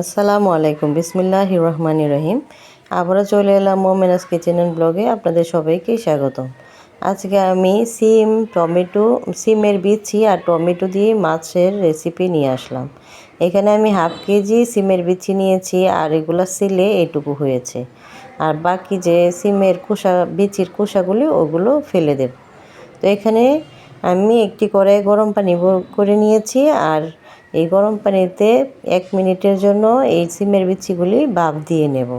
আসসালামু আলাইকুম, বিসমিল্লাহির রহমানির রহিম। আবারও চলে এলাম মোমেনাস কিচেন অ্যান্ড ব্লগে। আপনাদের সবাইকেই স্বাগতম। আজকে আমি সিমের বিচি আর টমেটো দিয়ে মাছের রেসিপি নিয়ে আসলাম। এখানে আমি হাফ কেজি সিমের বিচি নিয়েছি, আর এগুলো সিলে এইটুকু হয়েছে। আর বাকি যে সিমের বিচির খোসাগুলি ওগুলো ফেলে দেব। তো এখানে আমি একটি কড়াই গরম পানি করে নিয়েছি, আর এই গরম পানিতে 1 মিনিটের জন্য এই সিমের বিচিগুলি ভাপ দিয়ে নেব।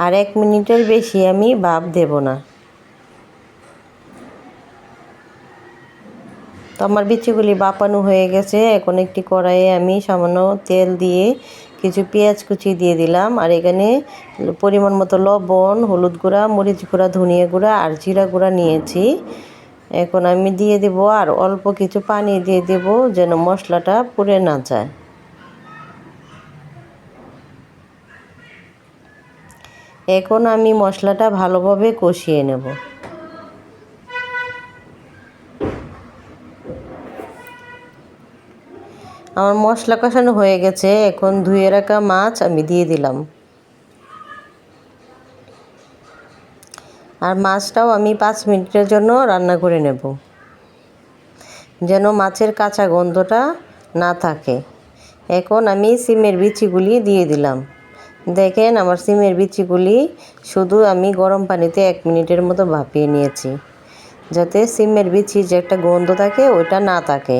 আর 1 মিনিটের বেশি আমি ভাপ দেব না। তো আমার বিচিগুলি ভাপানো হয়ে গেছে। এখন একটি কড়াইয়ে আমি সামান্য তেল দিয়ে কিছু পেঁয়াজ কুচি দিয়ে দিলাম, আর এখানে পরিমাণ মতো লবণ, হলুদ গুঁড়া, মরিচ গুঁড়া, ধনিয়া গুঁড়া আর জিরা গুঁড়া নিয়েছি। এখন আমি দিয়ে দেব, আর অল্প কিছু পানি দিয়ে দেব যেন মশলাটা পুড়ে না যায়। এখন আমি মশলাটা ভালোভাবে কষিয়ে নেব। আমার মশলা কষানো হয়ে গেছে। এখন ধুয়ে রাখা মাছ আমি দিয়ে দিলাম, আর মাছটাও আমি 5 মিনিটের জন্য রান্না করে নেব, যেন মাছের কাঁচা গন্ধটা না থাকে। এখন আমি সিমের বিচিগুলি দিয়ে দিলাম। দেখেন, আমার সিমের বিচিগুলি শুধু আমি গরম পানিতে 1 মিনিটের মতো ভাপিয়ে নিয়েছি, যাতে সিমের বিচির যে একটা গন্ধ থাকে ওইটা না থাকে।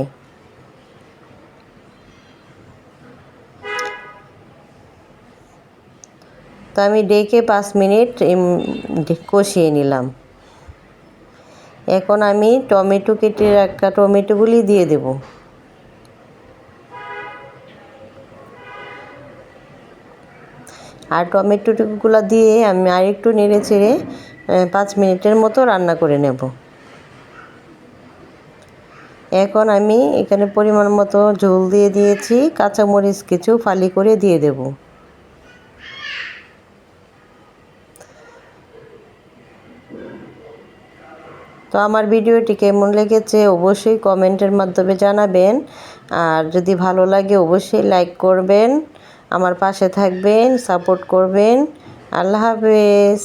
তো আমি ডেকে 5 মিনিট কষিয়ে নিলাম। এখন আমি কেটে রাখা টমেটোগুলি দিয়ে দেব। আর টমেটোগুলো দিয়ে আমি আরেকটু নেড়ে চেড়ে 5 মিনিটের মতো রান্না করে নেব। এখন আমি এখানে পরিমাণ মতো ঝোল দিয়ে দিয়েছি, কাঁচামরিচ কিছু ফালি করে দিয়ে দেব। তো আমার ভিডিওটি কেমন লেগেছে অবশ্যই কমেন্টের মাধ্যমে জানাবেন, আর যদি ভালো লাগে অবশ্যই লাইক করবেন, আমার পাশে থাকবেন, সাপোর্ট করবেন। আল্লাহ হাফেজ।